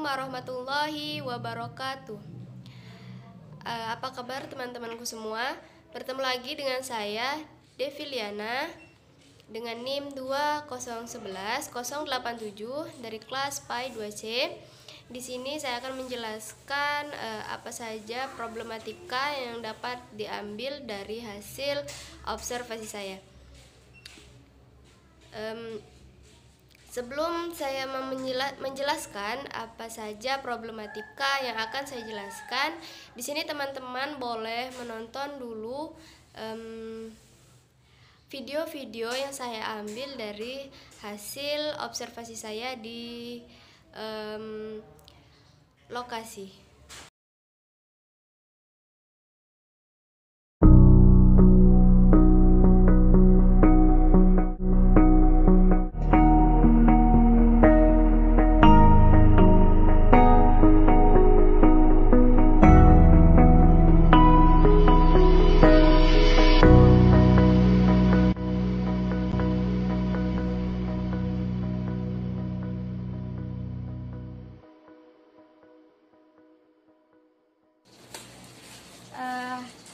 warahmatullahi wabarakatuh. Apa kabar teman-temanku semua? Bertemu lagi dengan saya, Deviliana, dengan NIM 2011087 dari kelas PAI 2C. Di sini saya akan menjelaskan apa saja problematika yang dapat diambil dari hasil observasi saya. Sebelum saya menjelaskan apa saja problematika yang akan saya jelaskan, di sini teman-teman boleh menonton dulu video-video yang saya ambil dari hasil observasi saya di lokasi.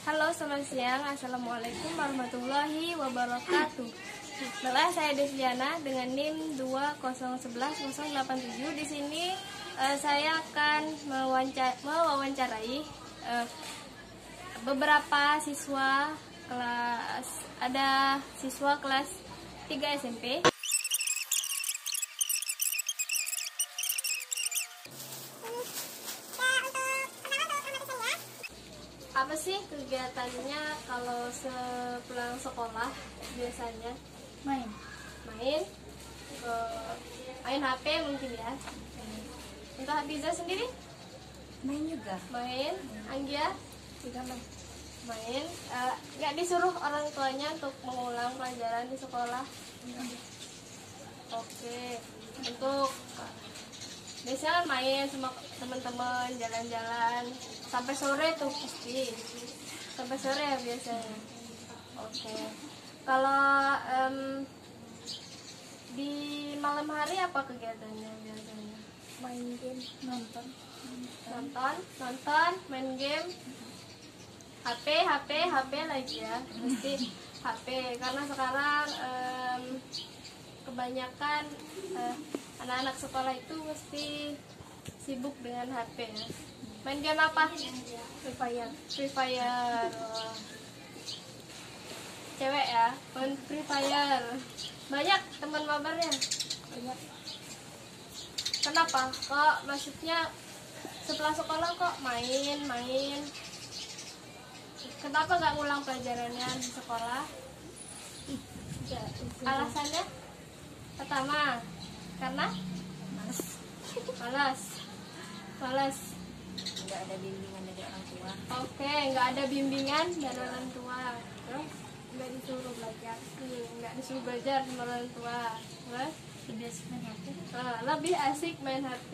Halo, selamat siang. Assalamualaikum warahmatullahi wabarakatuh. Setelah saya Deviliana dengan NIM 2011087. Di sini saya akan mewawancarai beberapa siswa kelas, ada siswa kelas 3 SMP. Apa sih kegiatannya kalau sepulang sekolah? Biasanya main HP mungkin ya. Untuk Hafiza sendiri main juga. Main. Anggia Juga main. Nggak disuruh orang tuanya untuk mengulang pelajaran di sekolah? Oke. Untuk biasanya kan main sama teman-teman, jalan-jalan sampai sore tuh pasti. Sampai sore ya biasanya. Oke. Kalau di malam hari apa kegiatannya biasanya? main game, nonton, main game, HP lagi ya, mesti HP karena sekarang kebanyakan anak-anak sekolah itu mesti sibuk dengan HP ya. Main game apa? Free Fire. Oh. Cewek ya, main Free Fire. Banyak teman mabarnya. banyak. Kenapa? Kok maksudnya setelah sekolah kok main? Kenapa nggak ngulang pelajarannya di sekolah? Alasannya? Pertama, karena malas. Nggak ada bimbingan dari orang tua. Oke, nggak ada bimbingan dari orang tua. Terus nggak disuruh belajar sama orang tua. Terus Lebih asik main HP. Lebih asik main HP.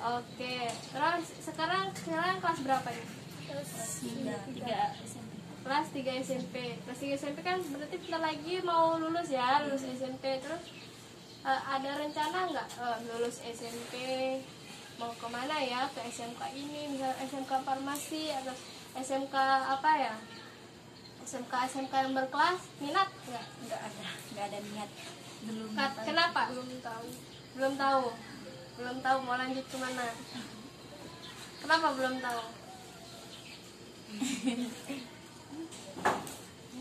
Oke, terus sekarang kelas berapa nih? Tiga SMP. Kelas 3 SMP. Kelas 3 SMP kan berarti bentar lagi mau lulus ya, lulus SMP. Terus ada rencana nggak lulus SMP mau kemana ya? Ke SMK ini, misal SMK farmasi atau SMK apa ya? SMK yang berkelas, minat nggak? Nggak ada niat. Belum. Kenapa? Belum tahu mau lanjut kemana? Kenapa belum tahu?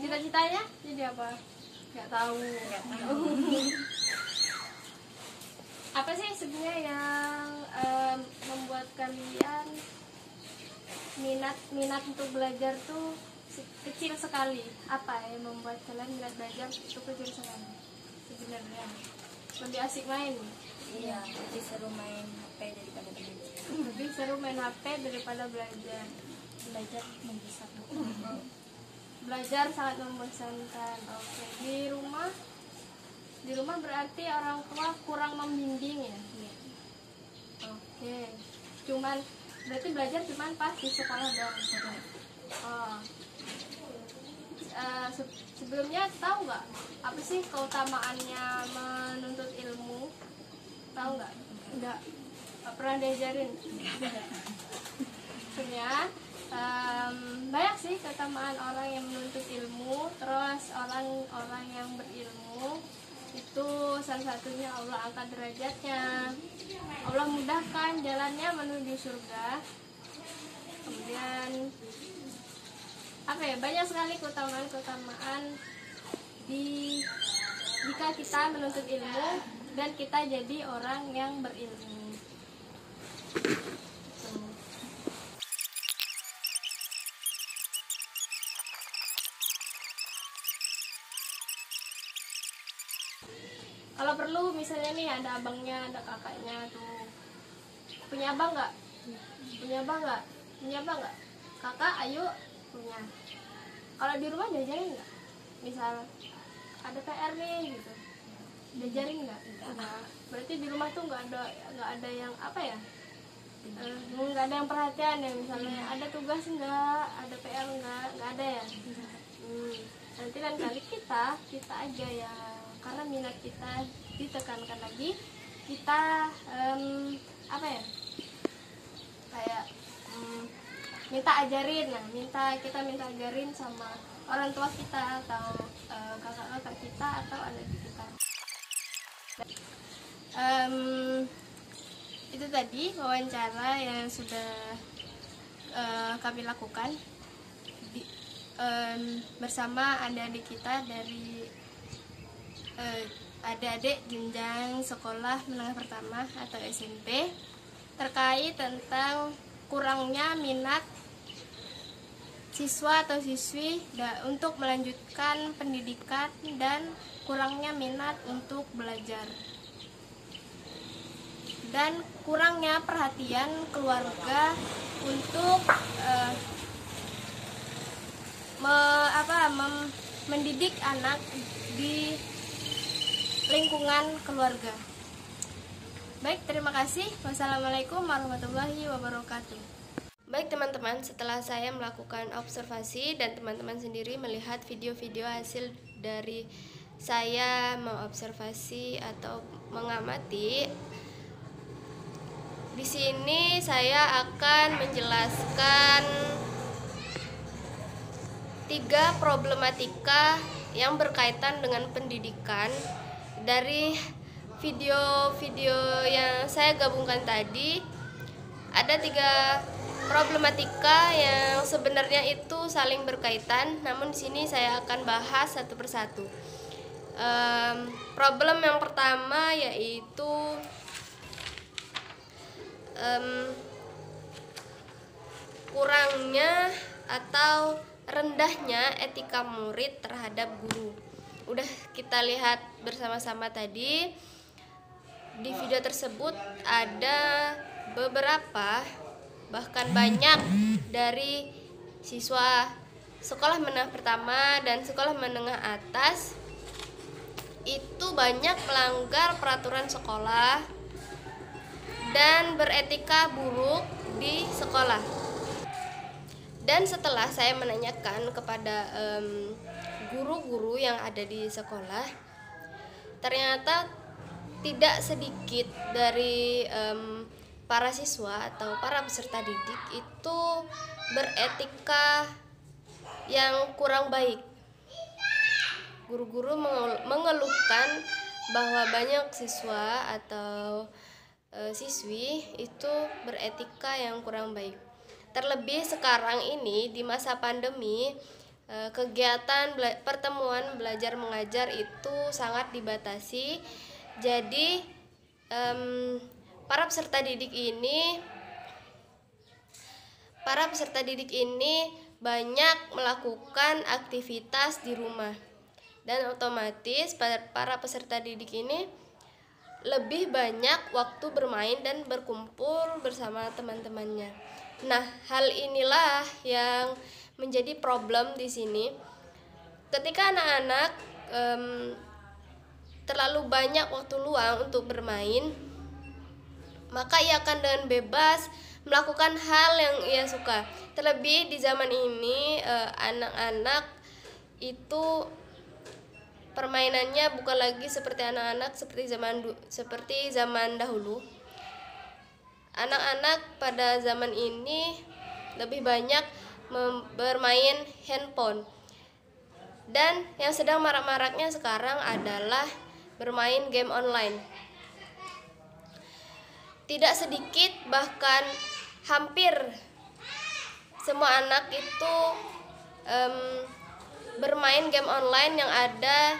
Cita-citanya jadi apa? Nggak tahu. Apa sih sebenarnya yang membuat kalian minat untuk belajar tuh kecil sekali? Apa yang membuat kalian minat belajar itu kecil sekali? Sebenarnya lebih asik main. Iya, lebih seru main HP daripada belajar. Lebih seru main HP daripada belajar. Belajar membosankan. Belajar sangat membosankan. Oke. Di rumah berarti orang tua kurang membimbing ya. Oke. Berarti belajar cuman pas di sekolah doang. Oh. Sebelumnya tahu nggak apa sih keutamaannya menuntut ilmu? Tahu nggak? Nggak pernah diajarin. Ya, banyak sih keutamaan orang yang menuntut ilmu. Terus orang-orang yang berilmu itu salah satunya Allah angkat derajatnya, Allah mudahkan jalannya menuju surga. Kemudian apa ya, banyak sekali keutamaan jika kita menuntut ilmu dan kita jadi orang yang berilmu. Kalau perlu misalnya nih ada abangnya, ada kakaknya tuh. Punya abang nggak? Punya abang nggak? Punya abang nggak? Kakak, ayo punya. Kalau di rumah diajarin nggak? Misal ada PR nih gitu, diajarin nggak? Enggak. Berarti di rumah tuh nggak ada yang apa ya? Nggak ada yang perhatian ya, misalnya ada tugas nggak, ada PR nggak ada ya. Nanti lain kali kita aja ya, karena minat kita ditekankan lagi, kita apa ya, kayak minta ajarin sama orang tua kita atau kakak-kakak kita atau adik kita. Itu tadi wawancara yang sudah kami lakukan bersama adik-adik kita dari adik-adik jenjang sekolah menengah pertama atau SMP, terkait tentang kurangnya minat siswa atau siswi untuk melanjutkan pendidikan dan kurangnya minat untuk belajar, dan kurangnya perhatian keluarga untuk mendidik anak di lingkungan keluarga. Baik, terima kasih. Wassalamualaikum warahmatullahi wabarakatuh. Baik teman-teman, setelah saya melakukan observasi dan teman-teman sendiri melihat video-video hasil dari saya mengobservasi atau mengamati, di sini saya akan menjelaskan 3 problematika yang berkaitan dengan pendidikan dari video-video yang saya gabungkan tadi. Ada 3 problematika yang sebenarnya itu saling berkaitan, namun di sini saya akan bahas satu persatu. Problem yang pertama yaitu kurangnya atau rendahnya etika murid terhadap guru. Udah kita lihat bersama-sama tadi. Di video tersebut ada beberapa, bahkan banyak dari siswa sekolah menengah pertama dan sekolah menengah atas itu banyak melanggar peraturan sekolah dan beretika buruk di sekolah. Dan setelah saya menanyakan kepada guru-guru yang ada di sekolah, ternyata tidak sedikit dari para siswa atau para peserta didik itu beretika yang kurang baik. Guru-guru mengeluhkan bahwa banyak siswa atau siswi itu beretika yang kurang baik. Terlebih sekarang ini di masa pandemi, kegiatan pertemuan belajar mengajar itu sangat dibatasi. Jadi para peserta didik ini banyak melakukan aktivitas di rumah, dan otomatis para peserta didik ini lebih banyak waktu bermain dan berkumpul bersama teman-temannya. Nah, hal inilah yang menjadi problem di sini. Ketika anak-anak terlalu banyak waktu luang untuk bermain, maka ia akan dengan bebas melakukan hal yang ia suka. Terlebih di zaman ini, anak-anak itu permainannya bukan lagi seperti anak-anak seperti zaman dahulu. Anak-anak pada zaman ini lebih banyak bermain handphone. Dan yang sedang marak-maraknya sekarang adalah bermain game online. Tidak sedikit, bahkan hampir semua anak itu bermain game online yang ada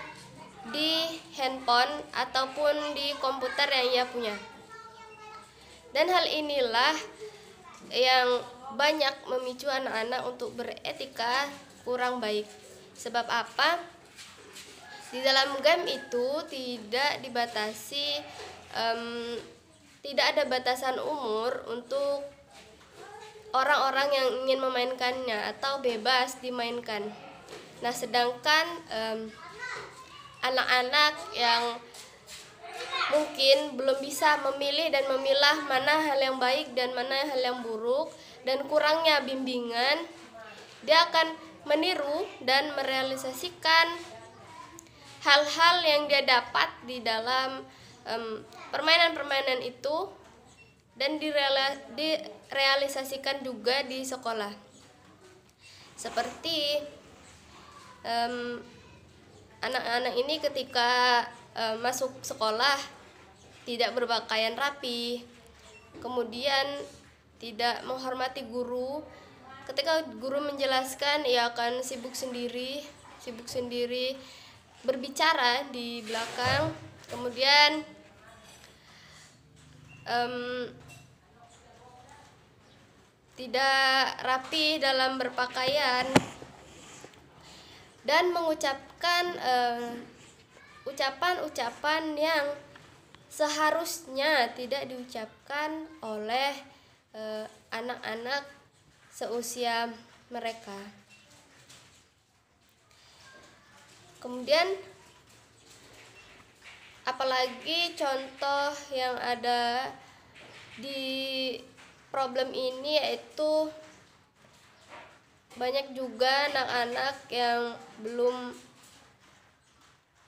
di handphone ataupun di komputer yang ia punya. Dan hal inilah yang banyak memicu anak-anak untuk beretika kurang baik. Sebab apa? Di dalam game itu tidak dibatasi, tidak ada batasan umur untuk orang-orang yang ingin memainkannya atau bebas dimainkan. Nah, sedangkan anak-anak yang mungkin belum bisa memilih dan memilah mana hal yang baik dan mana hal yang buruk, dan kurangnya bimbingan, dia akan meniru dan merealisasikan hal-hal yang dia dapat di dalam permainan-permainan itu dan direalisasikan juga di sekolah. Seperti anak-anak ini ketika masuk sekolah tidak berpakaian rapi, kemudian tidak menghormati guru. Ketika guru menjelaskan, ia akan sibuk sendiri berbicara di belakang, kemudian tidak rapi dalam berpakaian dan mengucapkan ucapan-ucapan yang seharusnya tidak diucapkan oleh anak-anak seusia mereka. Kemudian apalagi contoh yang ada di problem ini, yaitu banyak juga anak-anak yang belum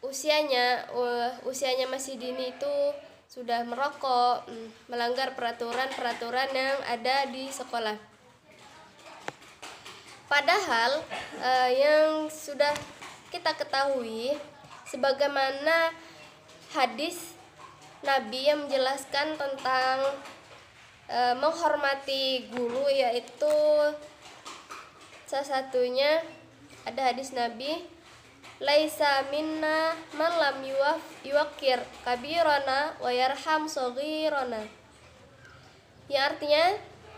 usianya masih dini itu sudah merokok, melanggar peraturan-peraturan yang ada di sekolah. Padahal yang sudah kita ketahui, sebagaimana hadis Nabi yang menjelaskan tentang menghormati guru, yaitu salah satunya ada hadis Nabi, laisa minna man lam yuwakir kabirana wa yarham saghirana. Yang artinya,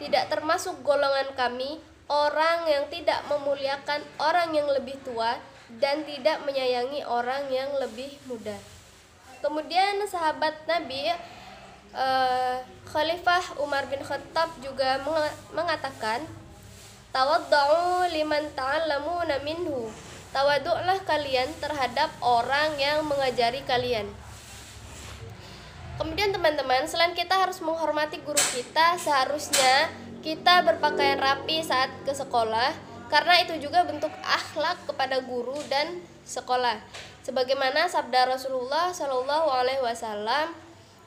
tidak termasuk golongan kami orang yang tidak memuliakan orang yang lebih tua dan tidak menyayangi orang yang lebih muda. Kemudian sahabat Nabi Khalifah Umar bin Khattab juga mengatakan, tawadda'u liman ta'allamuna minhu. Tawaduklah kalian terhadap orang yang mengajari kalian. Kemudian teman-teman, selain kita harus menghormati guru kita, seharusnya kita berpakaian rapi saat ke sekolah, karena itu juga bentuk akhlak kepada guru dan sekolah. Sebagaimana sabda Rasulullah SAW,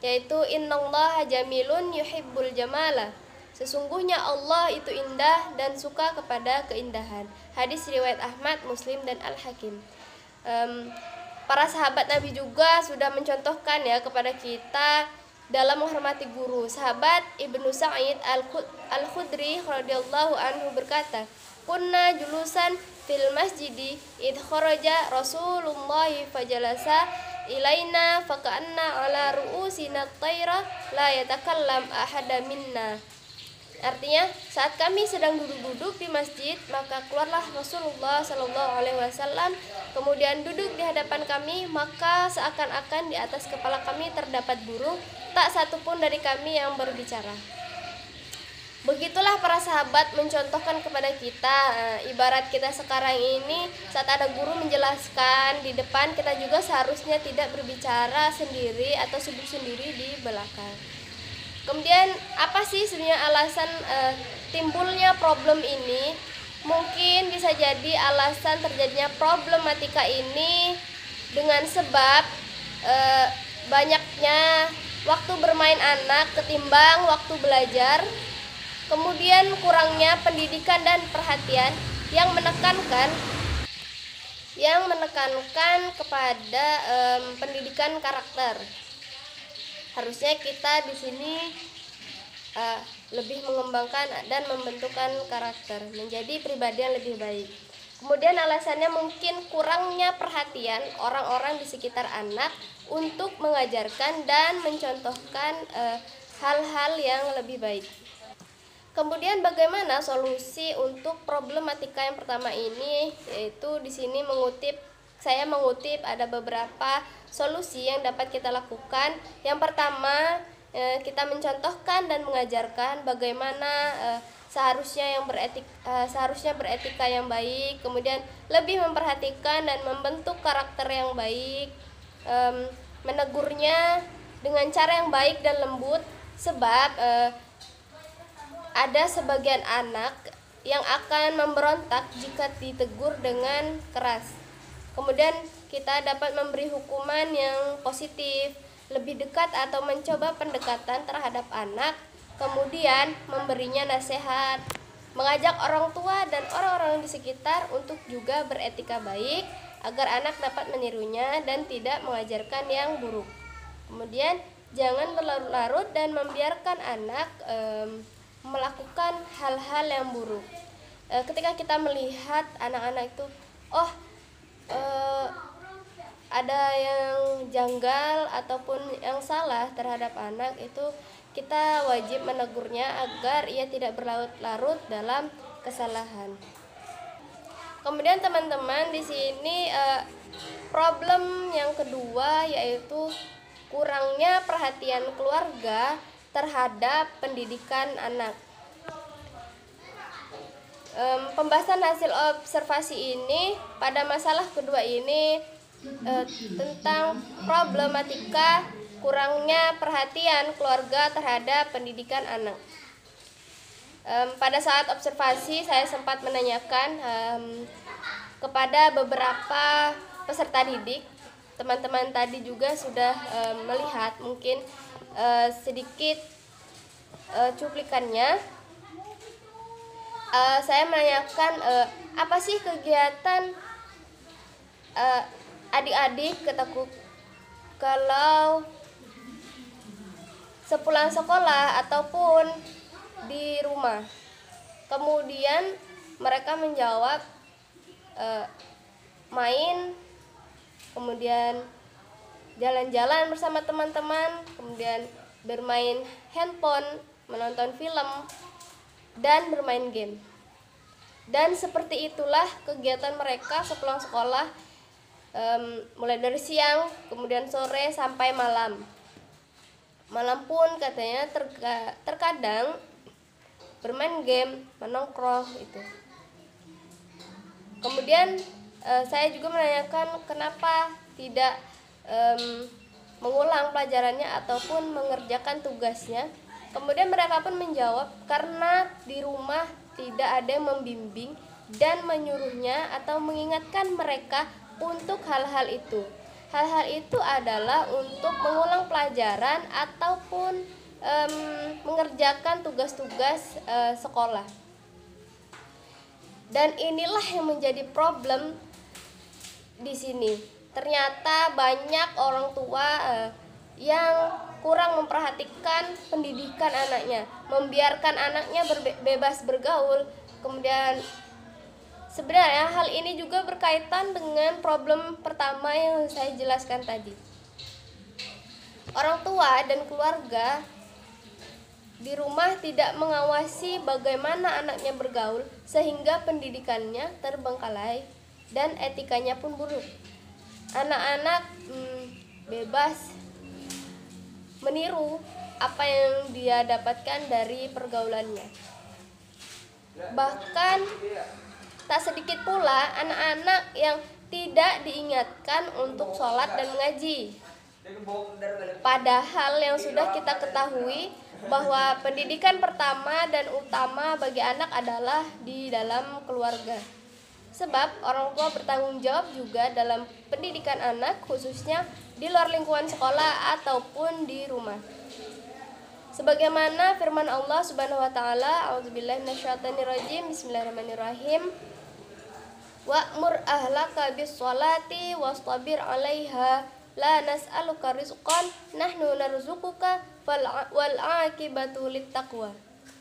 yaitu innallaha jamilun yuhibbul jamala. Sesungguhnya Allah itu indah dan suka kepada keindahan. Hadis riwayat Ahmad, Muslim, dan Al-Hakim. Para sahabat Nabi juga sudah mencontohkan ya kepada kita dalam menghormati guru. Sahabat Ibnu Sa'id Al-Khudri radhiyallahu anhu berkata, kunna julusan fil masjidi idh kharaja Rasulullah fajalasa ilaina faka'anna ala ru'usina tayra la yatakallam ahada minna. Artinya, saat kami sedang duduk-duduk di masjid, maka keluarlah Rasulullah SAW, kemudian duduk di hadapan kami, maka seakan-akan di atas kepala kami terdapat burung, tak satupun dari kami yang berbicara. Begitulah para sahabat mencontohkan kepada kita. Ibarat kita sekarang ini, saat ada guru menjelaskan di depan, kita juga seharusnya tidak berbicara sendiri atau sibuk sendiri di belakang. Kemudian apa sih sebenarnya alasan timbulnya problem ini? Mungkin bisa jadi alasan terjadinya problematika ini dengan sebab banyaknya waktu bermain anak ketimbang waktu belajar, kemudian kurangnya pendidikan dan perhatian yang menekankan kepada pendidikan karakter. Harusnya kita di sini lebih mengembangkan dan membentukkan karakter menjadi pribadi yang lebih baik. Kemudian alasannya mungkin kurangnya perhatian orang-orang di sekitar anak untuk mengajarkan dan mencontohkan hal-hal yang lebih baik. Kemudian bagaimana solusi untuk problematika yang pertama ini? Yaitu di sini saya mengutip ada beberapa solusi yang dapat kita lakukan. Yang pertama, kita mencontohkan dan mengajarkan bagaimana seharusnya beretika yang baik, kemudian lebih memperhatikan dan membentuk karakter yang baik, menegurnya dengan cara yang baik dan lembut, sebab ada sebagian anak yang akan memberontak jika ditegur dengan keras. Kemudian kita dapat memberi hukuman yang positif, lebih dekat atau mencoba pendekatan terhadap anak, kemudian memberinya nasihat, mengajak orang tua dan orang-orang di sekitar untuk juga beretika baik agar anak dapat menirunya dan tidak mengajarkan yang buruk. Kemudian jangan berlarut-larut dan membiarkan anak melakukan hal-hal yang buruk. Ketika kita melihat anak-anak itu ada yang janggal ataupun yang salah terhadap anak, itu kita wajib menegurnya agar ia tidak berlarut-larut dalam kesalahan. Kemudian teman-teman, di sini problem yang kedua yaitu kurangnya perhatian keluarga terhadap pendidikan anak. Pembahasan hasil observasi ini pada masalah kedua ini tentang problematika kurangnya perhatian keluarga terhadap pendidikan anak. Pada saat observasi saya sempat menanyakan kepada beberapa peserta didik. Teman-teman tadi juga sudah melihat mungkin sedikit cuplikannya. Saya menanyakan apa sih kegiatan adik-adik, kataku, kalau sepulang sekolah ataupun di rumah. Kemudian mereka menjawab main, kemudian jalan-jalan bersama teman-teman, kemudian bermain handphone, menonton film, dan bermain game. Dan seperti itulah kegiatan mereka sepulang sekolah, mulai dari siang, kemudian sore sampai malam. Malam pun katanya terkadang bermain game, menongkrong itu. Kemudian saya juga menanyakan kenapa tidak mengulang pelajarannya ataupun mengerjakan tugasnya. Kemudian mereka pun menjawab karena di rumah tidak ada yang membimbing dan menyuruhnya atau mengingatkan mereka untuk hal-hal itu. Hal-hal itu adalah untuk mengulang pelajaran ataupun mengerjakan tugas-tugas sekolah. Dan inilah yang menjadi problem di sini. Ternyata banyak orang tua yang kurang memperhatikan pendidikan anaknya, membiarkan anaknya bebas bergaul. Kemudian sebenarnya hal ini juga berkaitan dengan problem pertama yang saya jelaskan tadi. Orang tua dan keluarga di rumah tidak mengawasi bagaimana anaknya bergaul, sehingga pendidikannya terbengkalai dan etikanya pun buruk. Anak-anak bebas meniru apa yang dia dapatkan dari pergaulannya. Bahkan tak sedikit pula anak-anak yang tidak diingatkan untuk sholat dan mengaji. Padahal yang sudah kita ketahui bahwa pendidikan pertama dan utama bagi anak adalah di dalam keluarga. Sebab orang tua bertanggung jawab juga dalam pendidikan anak, khususnya di luar lingkungan sekolah ataupun di rumah. Sebagaimana firman Allah Subhanahu wa taala, a'udzubillahi minasyaitonirrajim, bismillahirrahmanirrahim. Wa'mur ahlaka bis-sholati wastabir 'alaiha la nas'aluka rizqan nahnu narzuquka wal 'aqibatu littaqwa.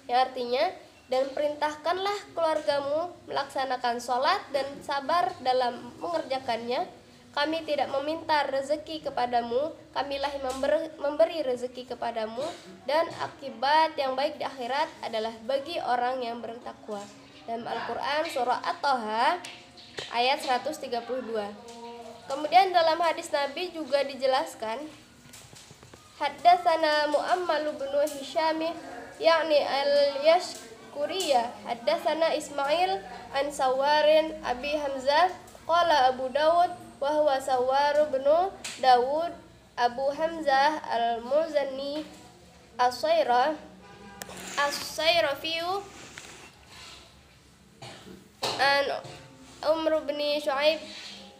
Yang artinya, dan perintahkanlah keluargamu melaksanakan sholat dan sabar dalam mengerjakannya. Kami tidak meminta rezeki kepadamu, kamilah yang memberi rezeki kepadamu, dan akibat yang baik di akhirat adalah bagi orang yang bertakwa. Dalam Al-Quran surah At-Taha ayat 132. Kemudian dalam hadis Nabi juga dijelaskan, Haddatsana Mu'ammal bin Hisham yakni al-Yashkuriyah, haddatsana Ismail an Sawarin Abi Hamzah qala Abu Dawud wa huwa Sawar bin Dawud Abu Hamzah al-Muzanni as-Sayrafiyu an Umr bin Shu'aib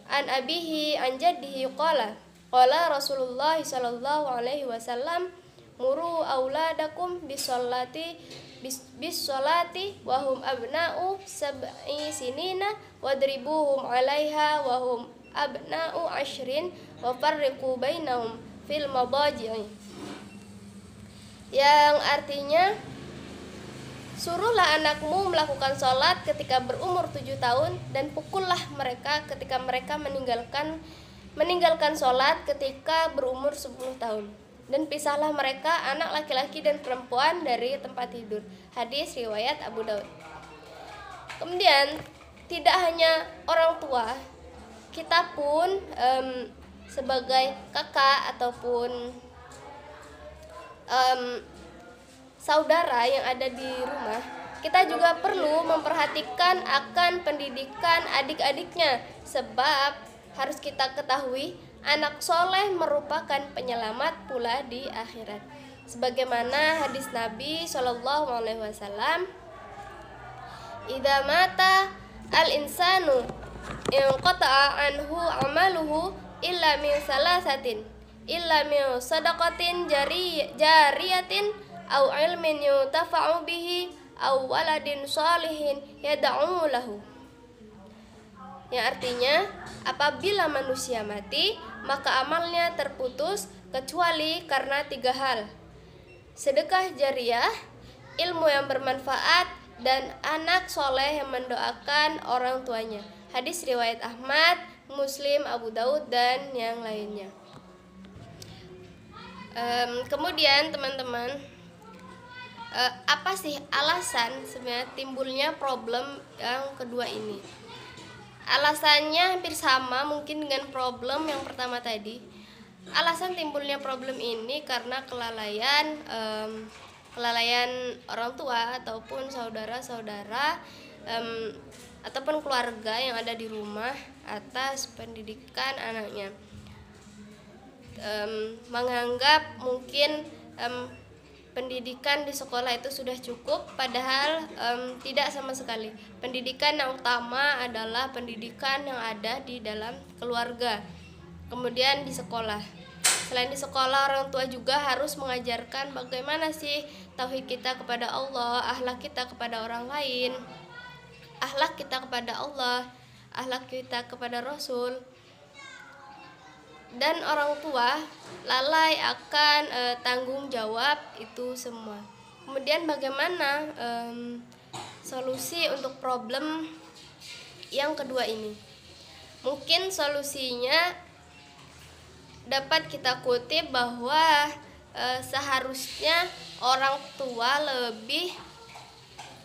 an abihi an jaddihi qala Rasulullah sallallahu alaihi wasallam muru auladakum bisolati wa hum abna'u sab'i sinina wadribuhum 'alaiha wa hum abna'u 'ashrin wa farriqu bainahum fil madaji'i. Yang artinya, suruhlah anakmu melakukan sholat ketika berumur 7 tahun dan pukullah mereka ketika mereka meninggalkan sholat ketika berumur 10 tahun. Dan pisahlah mereka anak laki-laki dan perempuan dari tempat tidur. Hadis riwayat Abu Daud. Kemudian tidak hanya orang tua, kita pun sebagai kakak ataupun saudara yang ada di rumah, kita juga perlu memperhatikan akan pendidikan adik-adiknya. Sebab harus kita ketahui, anak soleh merupakan penyelamat pula di akhirat. Sebagaimana hadis Nabi SAW, idza mata al-insanu inqata'a anhu amaluhu illa min salasatin, illa min sadaqatin jariyatin au ilmin yutafa'u bihi au waladin sholihin yad'u lahu. Yang artinya, apabila manusia mati, maka amalnya terputus kecuali karena 3 hal: sedekah jariah, ilmu yang bermanfaat, dan anak soleh yang mendoakan orang tuanya. Hadis riwayat Ahmad, Muslim, Abu Daud, dan yang lainnya. Kemudian teman-teman, apa sih alasan sebenarnya timbulnya problem yang kedua ini? Alasannya hampir sama mungkin dengan problem yang pertama tadi. Alasan timbulnya problem ini karena kelalaian orang tua ataupun saudara-saudara ataupun keluarga yang ada di rumah atas pendidikan anaknya. Menganggap mungkin pendidikan di sekolah itu sudah cukup, padahal tidak sama sekali. Pendidikan yang utama adalah pendidikan yang ada di dalam keluarga, kemudian di sekolah. Selain di sekolah, orang tua juga harus mengajarkan bagaimana sih tauhid kita kepada Allah, akhlak kita kepada orang lain, akhlak kita kepada Allah, akhlak kita kepada Rasul. Dan orang tua lalai akan tanggung jawab itu semua. Kemudian bagaimana solusi untuk problem yang kedua ini? Mungkin solusinya dapat kita kutip bahwa seharusnya orang tua lebih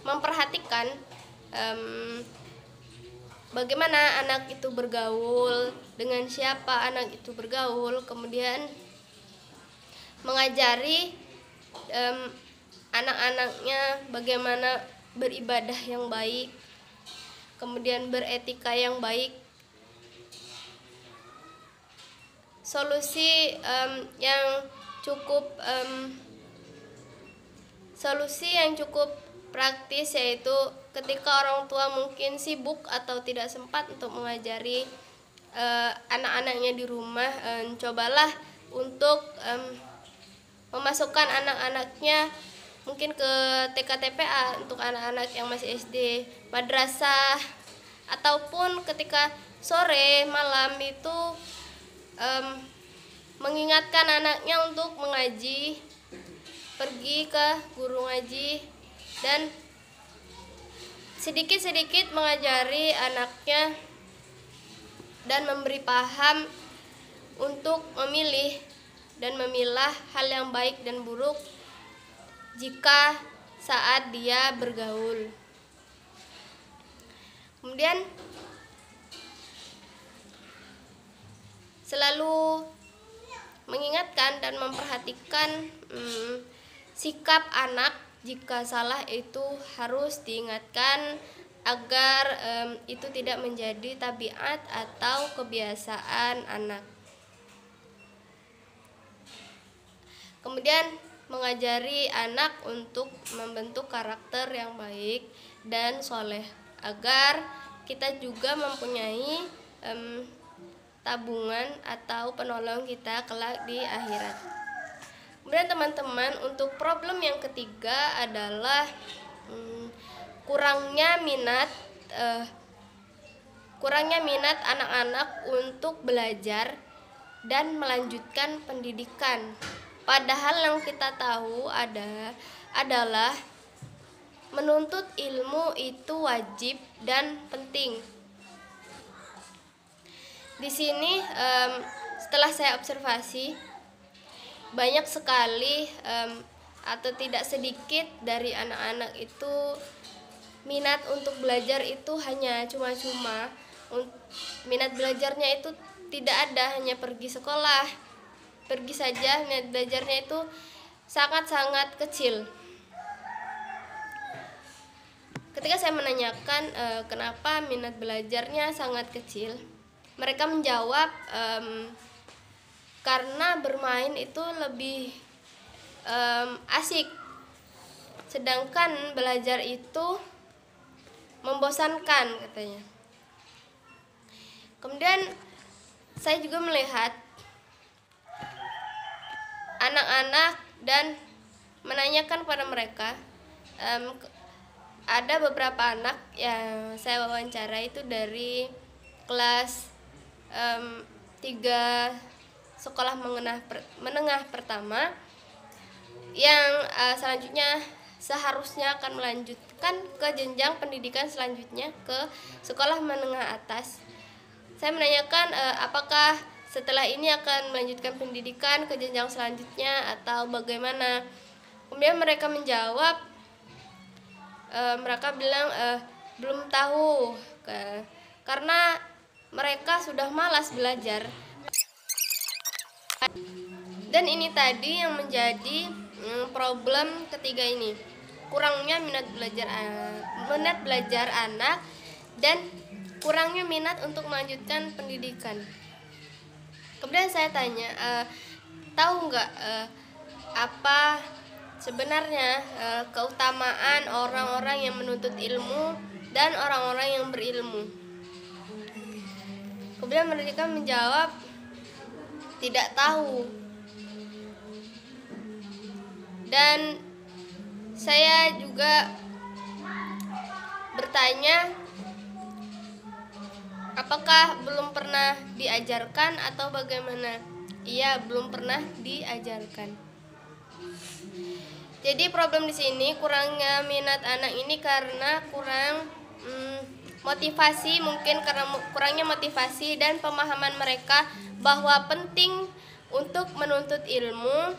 memperhatikan bagaimana anak itu bergaul, dengan siapa anak itu bergaul, kemudian mengajari anak-anaknya bagaimana beribadah yang baik, kemudian beretika yang baik. Solusi yang cukup praktis, yaitu ketika orang tua mungkin sibuk atau tidak sempat untuk mengajari anak-anaknya di rumah, cobalah untuk memasukkan anak-anaknya mungkin ke TK-TPA untuk anak-anak yang masih SD, madrasah, ataupun ketika sore malam itu mengingatkan anaknya untuk mengaji, pergi ke guru ngaji, dan sedikit-sedikit mengajari anaknya dan memberi paham untuk memilih dan memilah hal yang baik dan buruk jika saat dia bergaul. Kemudian selalu mengingatkan dan memperhatikan sikap anak. Jika salah itu harus diingatkan agar itu tidak menjadi tabiat atau kebiasaan anak. Kemudian mengajari anak untuk membentuk karakter yang baik dan soleh, agar kita juga mempunyai tabungan atau penolong kita kelak di akhirat. Kemudian teman-teman, untuk problem yang ketiga adalah kurangnya minat anak-anak untuk belajar dan melanjutkan pendidikan. Padahal yang kita tahu adalah menuntut ilmu itu wajib dan penting. Di sini setelah saya observasi, banyak sekali atau tidak sedikit dari anak-anak itu minat untuk belajar itu hanya cuma-cuma. Minat belajarnya itu tidak ada, hanya pergi sekolah, pergi saja. Minat belajarnya itu sangat-sangat kecil. Ketika saya menanyakan kenapa minat belajarnya sangat kecil, mereka menjawab karena bermain itu lebih asik, sedangkan belajar itu membosankan, katanya. Kemudian saya juga melihat anak-anak dan menanyakan pada mereka. Ada beberapa anak yang saya wawancara itu dari kelas 3 sekolah menengah pertama, yang selanjutnya seharusnya akan melanjutkan ke jenjang pendidikan selanjutnya ke sekolah menengah atas. Saya menanyakan apakah setelah ini akan melanjutkan pendidikan ke jenjang selanjutnya atau bagaimana. Kemudian mereka menjawab, mereka bilang belum tahu, karena mereka sudah malas belajar. Dan ini tadi yang menjadi problem ketiga ini, kurangnya minat belajar anak dan kurangnya minat untuk melanjutkan pendidikan. Kemudian saya tanya, tahu nggak apa sebenarnya keutamaan orang-orang yang menuntut ilmu dan orang-orang yang berilmu? Kemudian mereka menjawab tidak tahu. Dan saya juga bertanya, apakah belum pernah diajarkan atau bagaimana? Iya, belum pernah diajarkan. Jadi problem di sini kurangnya minat anak ini karena kurang motivasi, mungkin karena kurangnya motivasi dan pemahaman mereka bahwa penting untuk menuntut ilmu,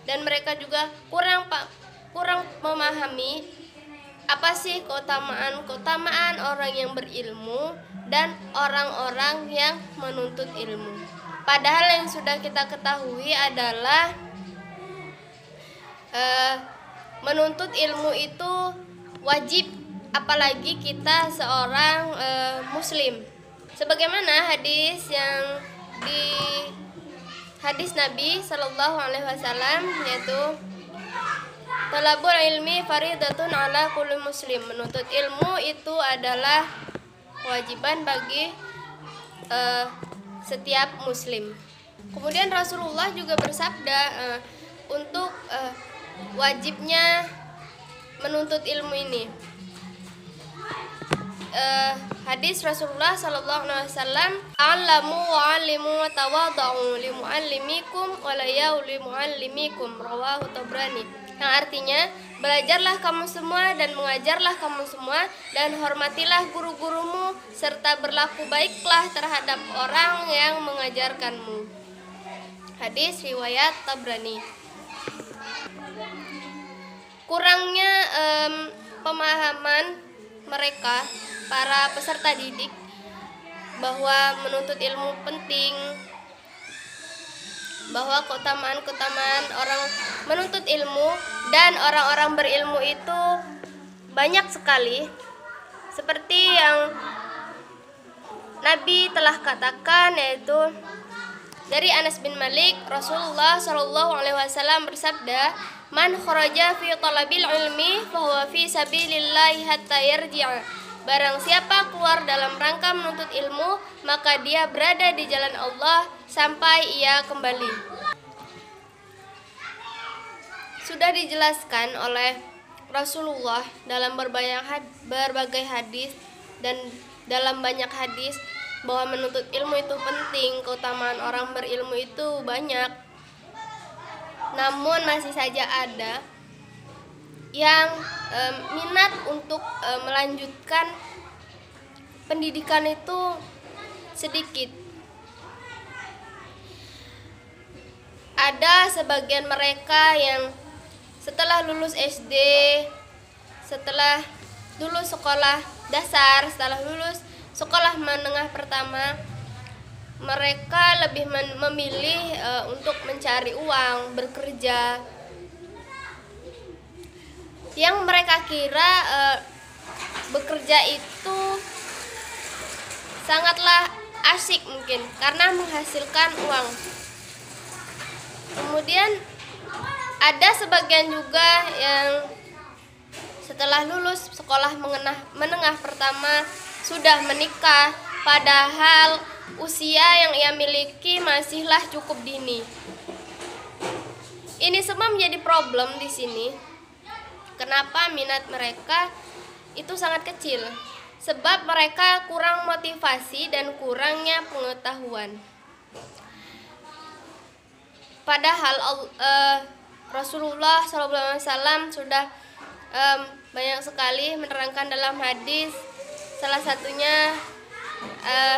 dan mereka juga kurang memahami apa sih keutamaan orang yang berilmu dan orang-orang yang menuntut ilmu. Padahal yang sudah kita ketahui adalah menuntut ilmu itu wajib, apalagi kita seorang muslim. Sebagaimana hadis yang hadis Nabi Shallallahu Alaihi Wasallam, yaitu Talabul ilmi faridatun ala kulli muslim. Menuntut ilmu itu adalah kewajiban bagi setiap muslim. Kemudian Rasulullah juga bersabda untuk wajibnya menuntut ilmu ini. Hadis Rasulullah sallallahu alaihi wasallam, "Alamu wa alimu wa tawadhu li muallimikum wa la yauli muallimikum," rawahu Tabrani. Yang artinya, belajarlah kamu semua dan mengajarlah kamu semua, dan hormatilah guru-gurumu serta berlaku baiklah terhadap orang yang mengajarkanmu. Hadis riwayat Tabrani. Kurangnya pemahaman mereka, para peserta didik, bahwa menuntut ilmu penting, bahwa keutamaan-keutamaan orang menuntut ilmu dan orang-orang berilmu itu banyak sekali, seperti yang Nabi telah katakan, yaitu dari Anas bin Malik, Rasulullah Shallallahu Alaihi Wasallam bersabda, "Man kharaja fi talabil ilmi, fahuwa fi sabilillahi hatta yarji'a." Barang siapa keluar dalam rangka menuntut ilmu, maka dia berada di jalan Allah sampai ia kembali. Sudah dijelaskan oleh Rasulullah dalam berbagai hadis dan dalam banyak hadis bahwa menuntut ilmu itu penting, keutamaan orang berilmu itu banyak. Namun masih saja ada yang minat untuk melanjutkan pendidikan itu sedikit. Ada sebagian mereka yang setelah lulus SD, setelah lulus sekolah dasar, setelah lulus sekolah menengah pertama, mereka lebih memilih untuk mencari uang, bekerja. Yang mereka kira bekerja itu sangatlah asyik mungkin karena menghasilkan uang. Kemudian ada sebagian juga yang setelah lulus sekolah menengah pertama sudah menikah, padahal usia yang ia miliki masihlah cukup dini. Ini semua menjadi problem di sini. Kenapa minat mereka itu sangat kecil? Sebab mereka kurang motivasi dan kurangnya pengetahuan. Padahal Rasulullah SAW sudah banyak sekali menerangkan dalam hadis. Salah satunya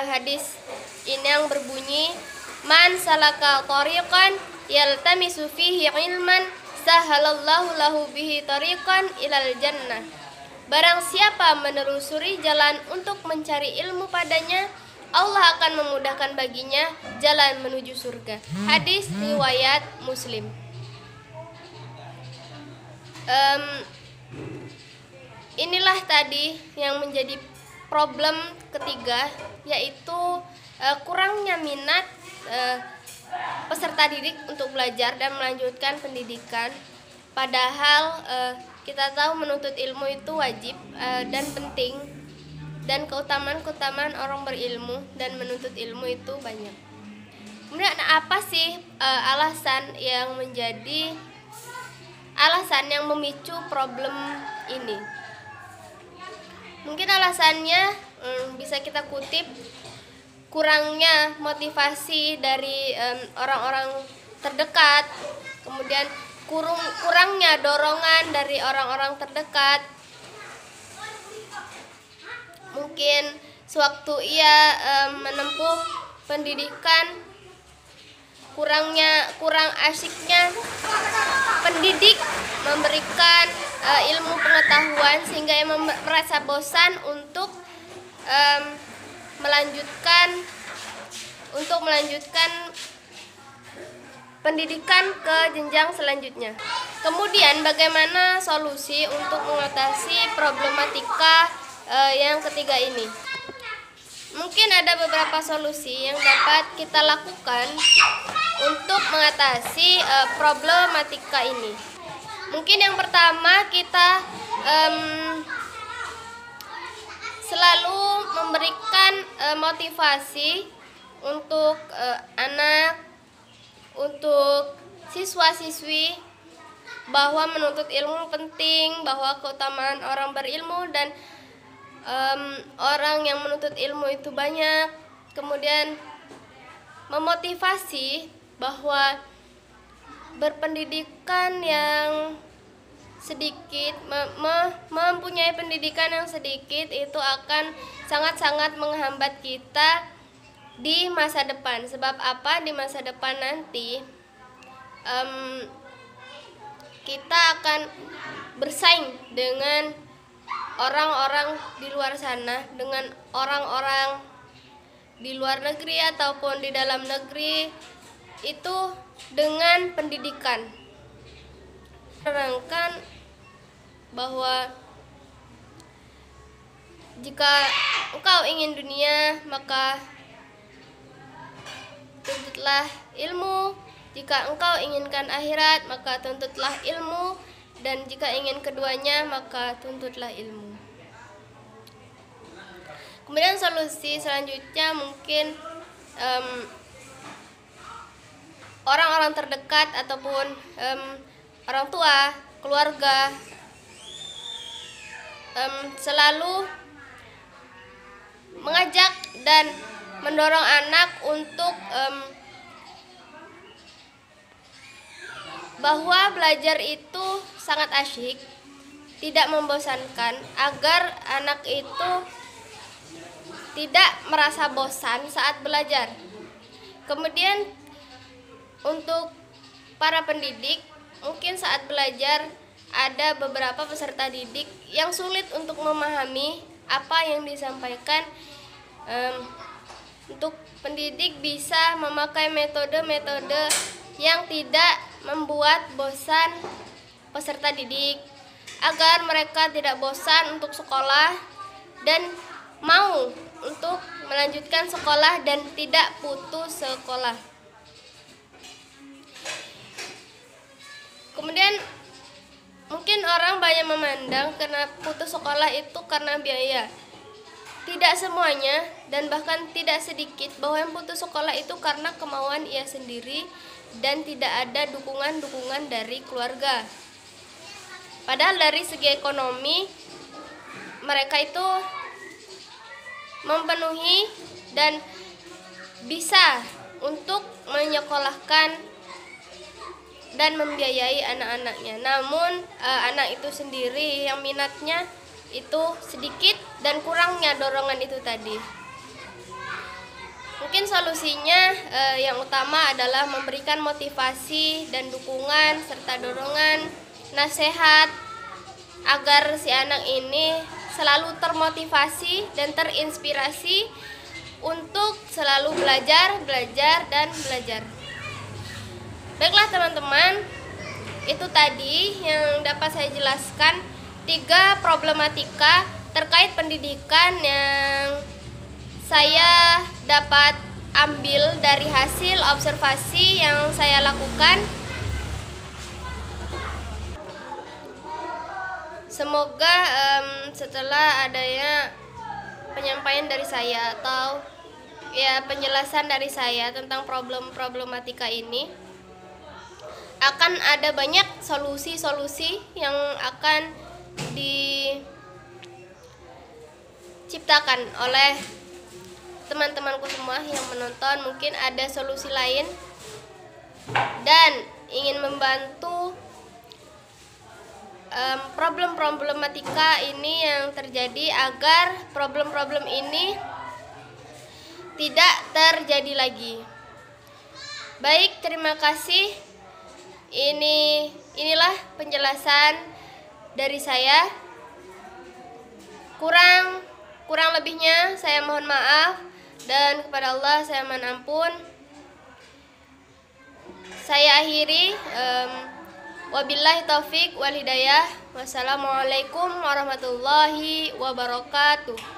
hadis ini yang berbunyi, "Man salaka thariqan yaltamisu fihi ilman, sahalallahu lahu bihi tariqan ilal jannah." Barang siapa menelusuri jalan untuk mencari ilmu padanya, Allah akan memudahkan baginya jalan menuju surga. Hadis riwayat Muslim. Inilah tadi yang menjadi problem ketiga, yaitu kurangnya minat peserta didik untuk belajar dan melanjutkan pendidikan. Padahal kita tahu menuntut ilmu itu wajib dan penting, dan keutamaan-keutamaan orang berilmu dan menuntut ilmu itu banyak. Kemudian apa sih alasan yang memicu problem ini? Mungkin alasannya bisa kita kutip, kurangnya motivasi dari orang-orang terdekat, kemudian kurangnya dorongan dari orang-orang terdekat. Mungkin sewaktu ia menempuh pendidikan, kurang asyiknya pendidik memberikan ilmu pengetahuan, sehingga ia merasa bosan untuk melanjutkan pendidikan ke jenjang selanjutnya. Kemudian bagaimana solusi untuk mengatasi problematika yang ketiga ini? Mungkin ada beberapa solusi yang dapat kita lakukan untuk mengatasi problematika ini. Mungkin yang pertama kita selalu memberikan motivasi untuk anak, untuk siswa-siswi bahwa menuntut ilmu penting, bahwa keutamaan orang berilmu dan orang yang menuntut ilmu itu banyak. Kemudian memotivasi bahwa berpendidikan yang sedikit, mempunyai pendidikan yang sedikit itu akan sangat-sangat menghambat kita di masa depan. Sebab apa? Di masa depan nanti kita akan bersaing dengan orang-orang di luar sana, dengan orang-orang di luar negeri ataupun di dalam negeri itu dengan pendidikan. Menerangkan bahwa jika engkau ingin dunia, maka tuntutlah ilmu. Jika engkau inginkan akhirat, maka tuntutlah ilmu. Dan jika ingin keduanya, maka tuntutlah ilmu. Kemudian solusi selanjutnya mungkin orang-orang terdekat ataupun orang tua, keluarga selalu mengajak dan mendorong anak untuk bahwa belajar itu sangat asyik, tidak membosankan, agar anak itu tidak merasa bosan saat belajar. Kemudian untuk para pendidik, mungkin saat belajar ada beberapa peserta didik yang sulit untuk memahami apa yang disampaikan. Untuk pendidik bisa memakai metode-metode yang tidak membuat bosan peserta didik, agar mereka tidak bosan untuk sekolah dan mau untuk melanjutkan sekolah dan tidak putus sekolah. Kemudian mungkin orang banyak memandang karena putus sekolah itu karena biaya. Tidak semuanya dan bahkan tidak sedikit bahwa yang putus sekolah itu karena kemauan ia sendiri dan tidak ada dukungan-dukungan dari keluarga. Padahal dari segi ekonomi mereka itu memenuhi dan bisa untuk menyekolahkan dan membiayai anak-anaknya. Namun anak itu sendiri yang minatnya itu sedikit dan kurangnya dorongan itu tadi. Mungkin solusinya yang utama adalah memberikan motivasi dan dukungan serta dorongan, nasihat agar si anak ini selalu termotivasi dan terinspirasi untuk selalu belajar, dan belajar. Baiklah teman-teman, itu tadi yang dapat saya jelaskan 3 problematika terkait pendidikan yang saya dapat ambil dari hasil observasi yang saya lakukan. Semoga setelah adanya penyampaian dari saya atau ya penjelasan dari saya tentang problematika ini, akan ada banyak solusi-solusi yang akan diciptakan oleh teman-temanku semua yang menonton. Mungkin ada solusi lain dan ingin membantu problematika ini yang terjadi agar problem-problem ini tidak terjadi lagi. Baik, terima kasih. Inilah penjelasan dari saya. Kurang lebihnya saya mohon maaf dan kepada Allah saya mohon ampun. Saya akhiri. Wabillahi taufik wal hidayah. Wassalamualaikum warahmatullahi wabarakatuh.